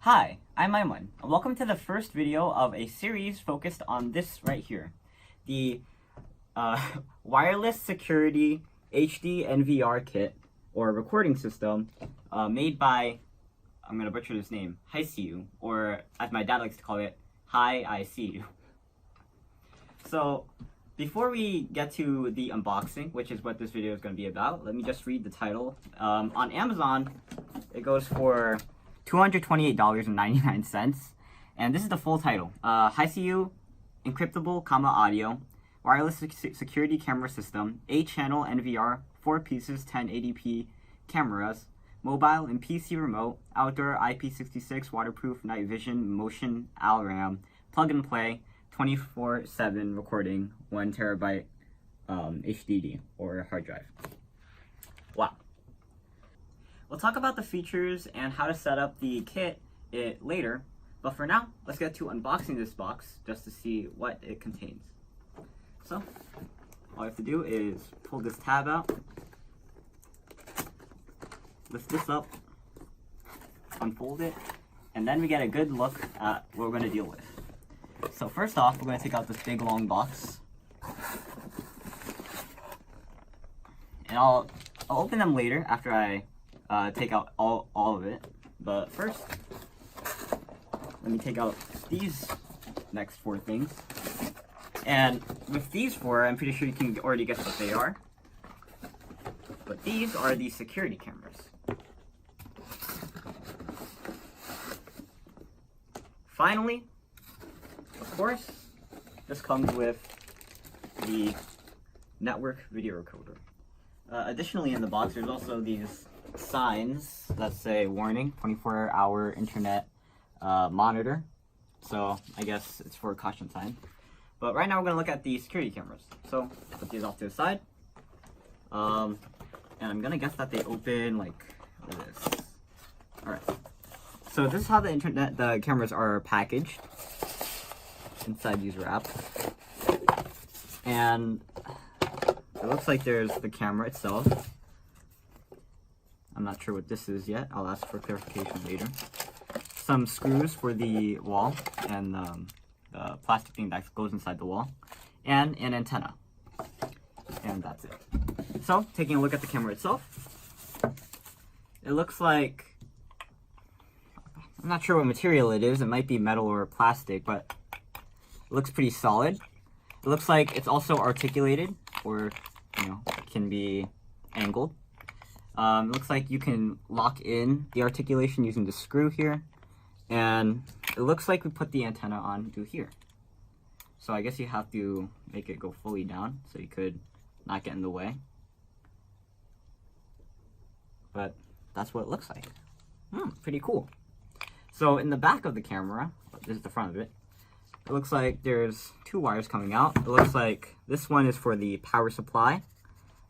Hi, I'm Aiman, and welcome to the first video of a series focused on this right here, the wireless security HD NVR kit, or recording system, made by, I'm going to butcher this name, Hiseeu, or as my dad likes to call it, Hi, I See You. So, before we get to the unboxing, which is what this video is going to be about, let me just read the title. On Amazon, it goes for $228.99, and this is the full title. Hiseeu Encryptable, audio, wireless security camera system, 8-channel NVR, 4 pieces, 1080p cameras, mobile and PC remote, outdoor IP66, waterproof, night vision, motion, ALRAM, plug and play, 24/7 recording, 1 terabyte HDD or hard drive. Wow. We'll talk about the features and how to set up the kit later, but for now, let's get to unboxing this box just to see what it contains. So, all you have to do is pull this tab out, lift this up, unfold it, and then we get a good look at what we're going to deal with. So first off, we're going to take out this big long box, and I'll open them later after I take out all of it. But first, let me take out these next 4 things. And with these 4, I'm pretty sure you can already guess what they are. But these are the security cameras. Finally, of course, this comes with the network video recorder. Additionally, in the box, there's also these signs that say warning, 24-hour internet monitor. So I guess it's for a caution sign. But right now we're going to look at the security cameras. So put these off to the side. And I'm going to guess that they open like this. Alright. So this is how the cameras are packaged inside these wraps. And it looks like there's the camera itself. I'm not sure what this is yet. I'll ask for clarification later. Some screws for the wall and the plastic thing that goes inside the wall. And an antenna. And that's it. So, taking a look at the camera itself. It looks like, I'm not sure what material it is. It might be metal or plastic, but it looks pretty solid. It looks like it's also articulated, or, can be angled. It looks like you can lock in the articulation using the screw here. And it looks like we put the antenna on to here. So I guess you have to make it go fully down so you could not get in the way. But that's what it looks like. Pretty cool. So in the back of the camera, this is the front of it, it looks like there's 2 wires coming out. It looks like this one is for the power supply.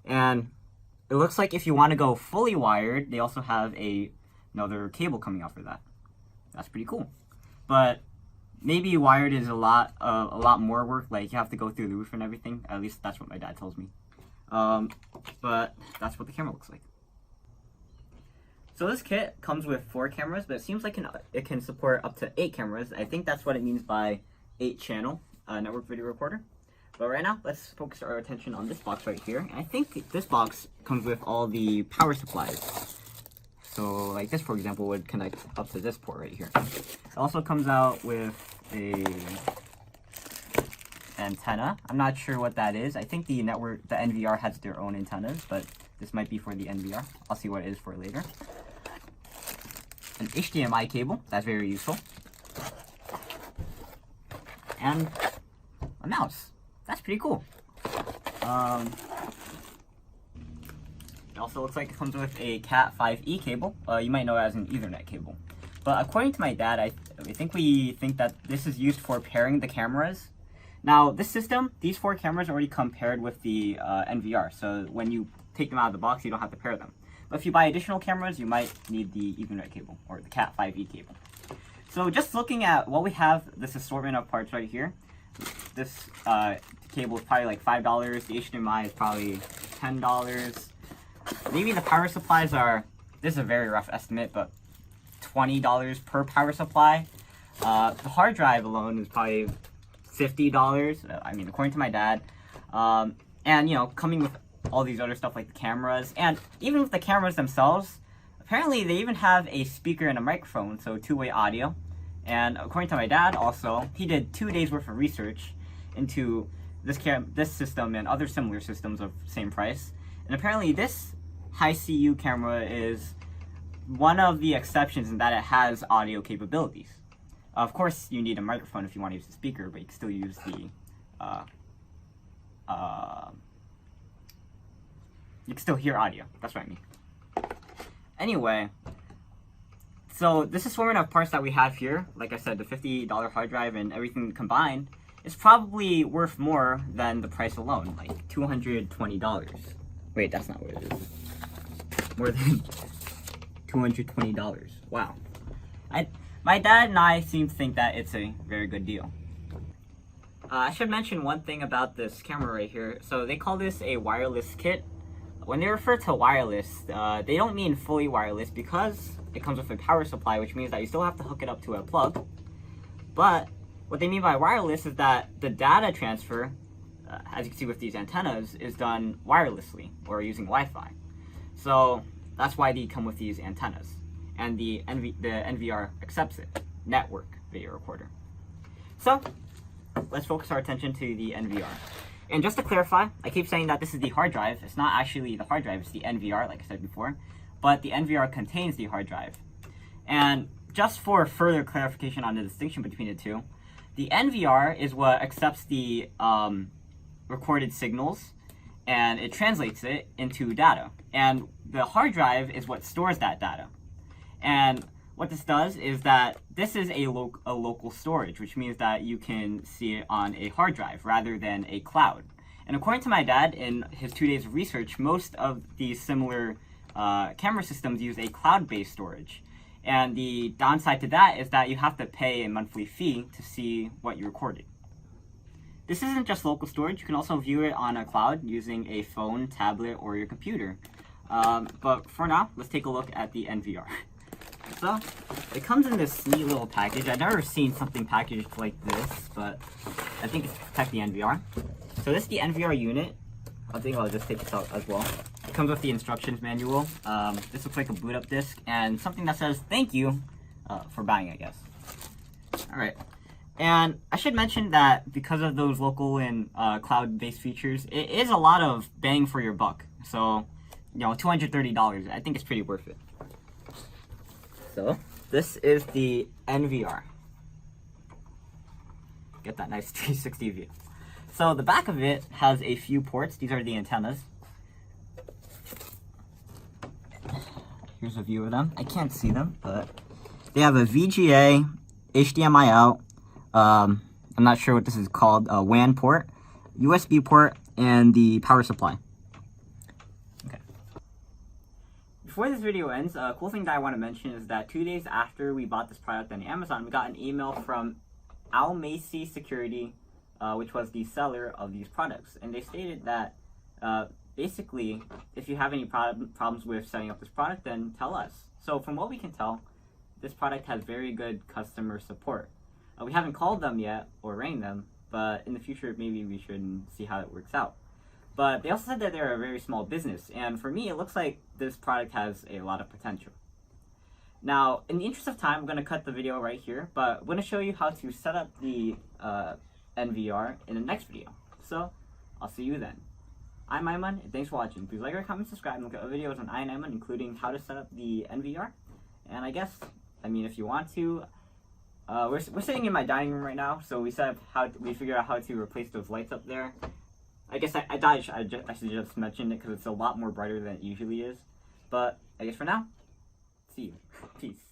And it looks like if you want to go fully wired, they also have another cable coming out for that. That's pretty cool. But maybe wired is a lot more work. Like you have to go through the roof and everything. At least that's what my dad tells me. But that's what the camera looks like. So this kit comes with 4 cameras, but it seems like it can support up to 8 cameras. I think that's what it means by 8-channel network video recorder. But right now, let's focus our attention on this box right here. And I think this box comes with all the power supplies. So like this, for example, would connect up to this port right here. It also comes out with a antenna. I'm not sure what that is. I think the NVR has their own antennas, but this might be for the NVR. I'll see what it is for later. An HDMI cable, that's very useful. And a mouse. That's pretty cool. It also looks like it comes with a Cat 5e cable. You might know it as an Ethernet cable. But according to my dad, I think that this is used for pairing the cameras. Now, this system, these 4 cameras already come paired with the NVR. So when you take them out of the box, you don't have to pair them. But if you buy additional cameras, you might need the Ethernet cable or the Cat 5e cable. So just looking at what we have, this assortment of parts right here, this cable is probably like $5. The HDMI is probably $10. Maybe the power supplies are, this is a very rough estimate, but $20 per power supply. The hard drive alone is probably $50. I mean, according to my dad. And, you know, coming with all these other stuff like the cameras, and even with the cameras themselves, apparently they even have a speaker and a microphone, so two-way audio. And according to my dad also, he did 2 days worth of research into this system and other similar systems of same price. And apparently this Hiseeu camera is one of the exceptions in that it has audio capabilities. Of course, you need a microphone if you want to use the speaker, but you can still use the you can still hear audio. That's what I mean. Anyway, so this assortment of parts that we have here, like I said, the $50 hard drive and everything combined, is probably worth more than the price alone, like $220. Wait, that's not what it is. More than $220. Wow. My dad and I seem to think that it's a very good deal. I should mention one thing about this camera right here. So they call this a wireless kit. When they refer to wireless, they don't mean fully wireless because it comes with a power supply, which means that you still have to hook it up to a plug. But what they mean by wireless is that the data transfer, as you can see with these antennas, is done wirelessly or using Wi-Fi. So that's why they come with these antennas. And the NVR accepts it, network video recorder. So let's focus our attention to the NVR. And just to clarify, I keep saying that this is the hard drive. It's not actually the hard drive, it's the NVR, like I said before. But the NVR contains the hard drive. And just for further clarification on the distinction between the two, the NVR is what accepts the recorded signals and it translates it into data. And the hard drive is what stores that data. And what this does is that this is a local storage, which means that you can see it on a hard drive rather than a cloud. And according to my dad, in his 2 days of research, most of these similar camera systems use a cloud-based storage. And the downside to that is that you have to pay a monthly fee to see what you recorded. This isn't just local storage. You can also view it on a cloud using a phone, tablet, or your computer. But for now, let's take a look at the NVR. So, it comes in this neat little package. I've never seen something packaged like this, but I think it's to protect the NVR. So this is the NVR unit. I think I'll just take this out as well. It comes with the instructions manual. This looks like a boot up disc and something that says thank you for buying, I guess. Alright. And I should mention that because of those local and cloud-based features, it is a lot of bang for your buck. So, you know, $230, I think it's pretty worth it. So, this is the NVR. Get that nice 360 view. So, the back of it has a few ports. These are the antennas. Here's a view of them. I can't see them, but they have a VGA, HDMI out, I'm not sure what this is called, a WAN port, USB port, and the power supply. Okay. Before this video ends, a cool thing that I want to mention is that 2 days after we bought this product on Amazon, we got an email from Aiman Security, which was the seller of these products. And they stated that basically, if you have any problems with setting up this product, then tell us. So from what we can tell, this product has very good customer support. We haven't called them yet or rang them, but in the future maybe we should see how it works out. But they also said that they're a very small business, and for me it looks like this product has a lot of potential. Now, in the interest of time, I'm going to cut the video right here, but I'm going to show you how to set up the NVR in the next video. So, I'll see you then. I'm Aiman, and thanks for watching. Please like, comment, subscribe, and look at other videos on EyeOnAiman, including how to set up the NVR. And I guess, if you want to, we're sitting in my dining room right now, so we figured out how to replace those lights up there. I guess I thought I should just mention it because it's a lot more brighter than it usually is. But I guess for now, see you. Peace.